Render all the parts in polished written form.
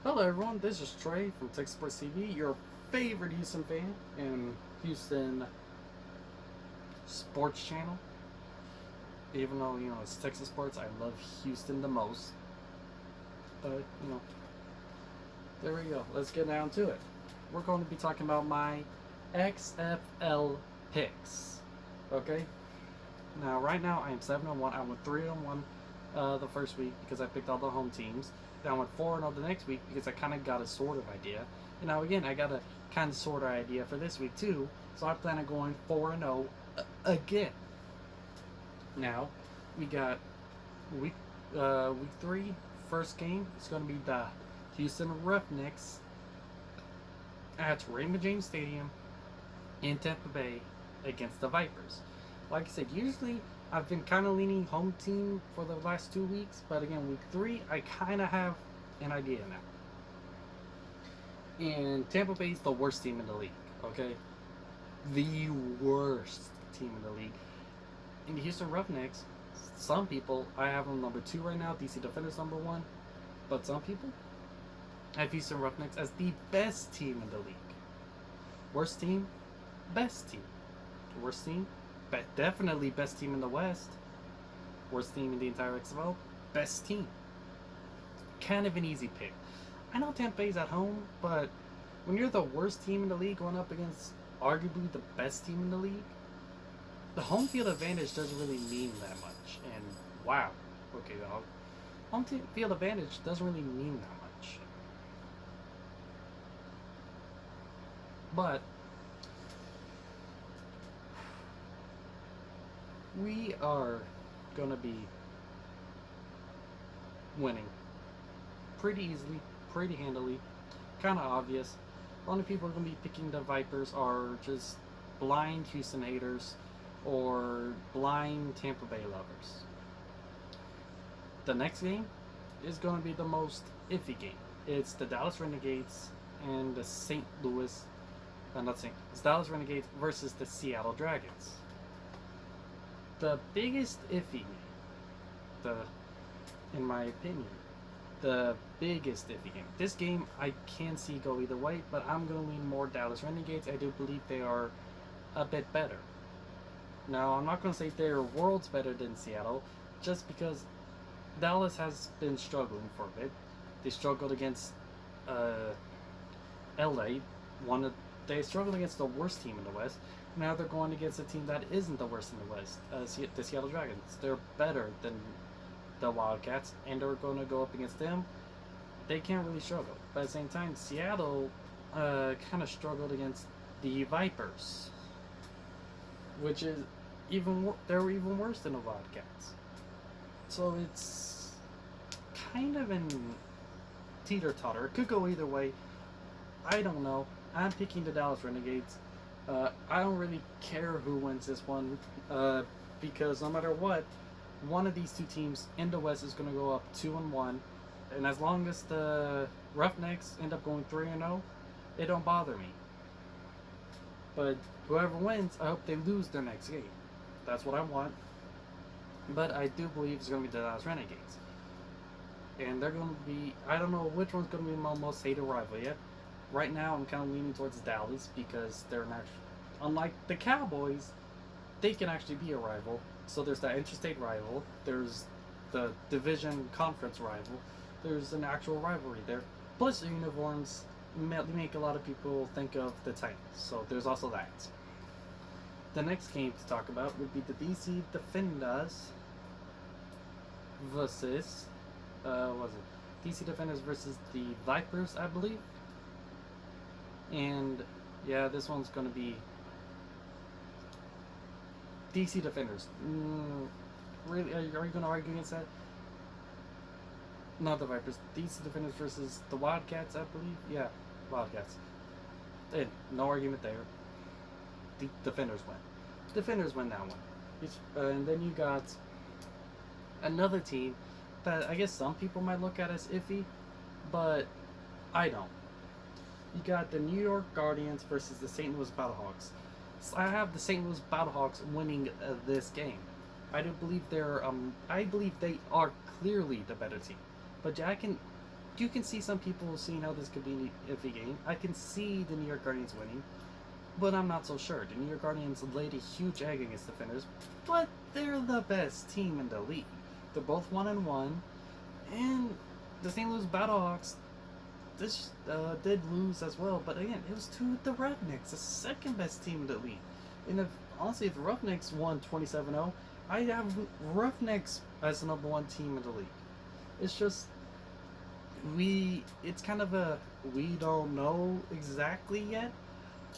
Hello, everyone. This is Trey from Tech Sports TV, your favorite Houston fan and Houston sports channel. Even though it's Texas sports, I love Houston the most. But there we go. Let's get down to it. We're going to be talking about my Xfl Picks. Okay. Now, right now, I am 7-1. I went 3-1 the first week because I picked all the home teams. Then I went 4-0 the next week because I kind of got a sort of idea. And now again, I got a kind of sort of idea for this week too. So I plan on going 4-0 again. Now we got week 3 first game. It's going to be the Houston Roughnecks at Raymond James Stadium in Tampa Bay against the Vipers. Like I said, usually I've been kind of leaning home team for the last 2 weeks, but again, week 3, I kind of have an idea now. And Tampa Bay is the worst team in the league, okay? The worst team in the league. In the Houston Roughnecks, some people, I have them number 2 right now, DC Defenders number 1, but some people have Houston Roughnecks as the best team in the league. Worst team, best team. Worst team, definitely best team in the West. Worst team in the entire XFL, best team. Kind of an easy pick. I know Tampa Bay's at home, but when you're the worst team in the league going up against arguably the best team in the league, the home field advantage doesn't really mean that much. And wow, okay, the home field advantage doesn't really mean that much. But we are going to be winning pretty easily, pretty handily, kind of obvious. The only people who are going to be picking the Vipers are just blind Houston haters or blind Tampa Bay lovers. The next game is going to be the most iffy game. It's the Dallas Renegades and the it's Dallas Renegades versus the Seattle Dragons. The biggest iffy game, in my opinion, the biggest iffy game. This game I can see go either way, but I'm going to lean more Dallas Renegades. I do believe they are a bit better. Now, I'm not going to say they're worlds better than Seattle, just because Dallas has been struggling for a bit. They struggled against LA. They struggled against the worst team in the West. Now they're going against a team that isn't the worst in the West, the Seattle Dragons. They're better than the Wildcats, and they're going to go up against them. They can't really struggle. But at the same time, Seattle kind of struggled against the Vipers, which is they're even worse than the Wildcats. So it's kind of an teeter-totter. It could go either way. I don't know. I'm picking the Dallas Renegades. I don't really care who wins this one because no matter what, one of these two teams in the West is going to go up 2-1, and as long as the Roughnecks end up going 3-0, it don't bother me. But whoever wins, I hope they lose their next game. That's what I want. But I do believe it's going to be the Dallas Renegades, and they're going to be. I don't know which one's going to be my most hated rival yet. Right now, I'm kind of leaning towards Dallas because they're not, unlike the Cowboys, they can actually be a rival. So there's that interstate rival, there's the division conference rival, there's an actual rivalry there. Plus, the uniforms make a lot of people think of the Titans. So there's also that. The next game to talk about would be the DC Defenders versus, DC Defenders versus the Vipers, I believe. And yeah, this one's going to be DC Defenders. Really? Are you going to argue against that? Not the Vipers. DC Defenders versus the Wildcats, I believe. Yeah, Wildcats. No argument there. The Defenders win. Defenders win that one. And then you got another team that I guess some people might look at as iffy, but I don't. You got the New York Guardians versus the St. Louis Battlehawks. So I have the St. Louis Battlehawks winning this game. I believe they are clearly the better team. But you can see some people seeing how this could be an iffy game. I can see the New York Guardians winning, but I'm not so sure. The New York Guardians laid a huge egg against the Defenders, but they're the best team in the league. They're both 1-1, and the St. Louis Battlehawks this did lose as well. But again, it was to the Roughnecks, the second best team in the league. And honestly, if the Roughnecks won 27-0, I have Roughnecks as the number one team in the league. It's just it's kind of a we don't know exactly yet,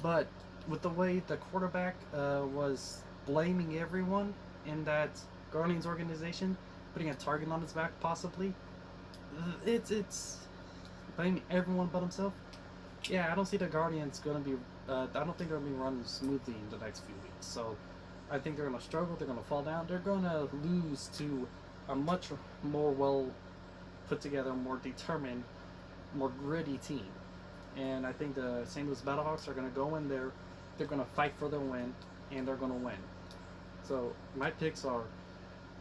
but with the way the quarterback was blaming everyone in that Guardians organization, putting a target on his back possibly, it's blaming everyone but himself. Yeah, I don't see the Guardians gonna be. I don't think they're gonna be running smoothly in the next few weeks. So I think they're gonna struggle. They're gonna fall down. They're gonna lose to a much more well put together, more determined, more gritty team. And I think the St. Louis Battlehawks are going to go in there, they're going to fight for their win, and they're going to win. So my picks are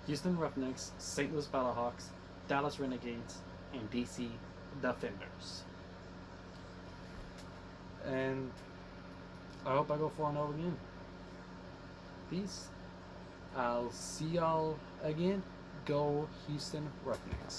Houston Roughnecks, St. Louis Battlehawks, Dallas Renegades, and DC Defenders. And I hope I go 4-0 again. Peace. I'll see y'all again. Go Houston Roughnecks.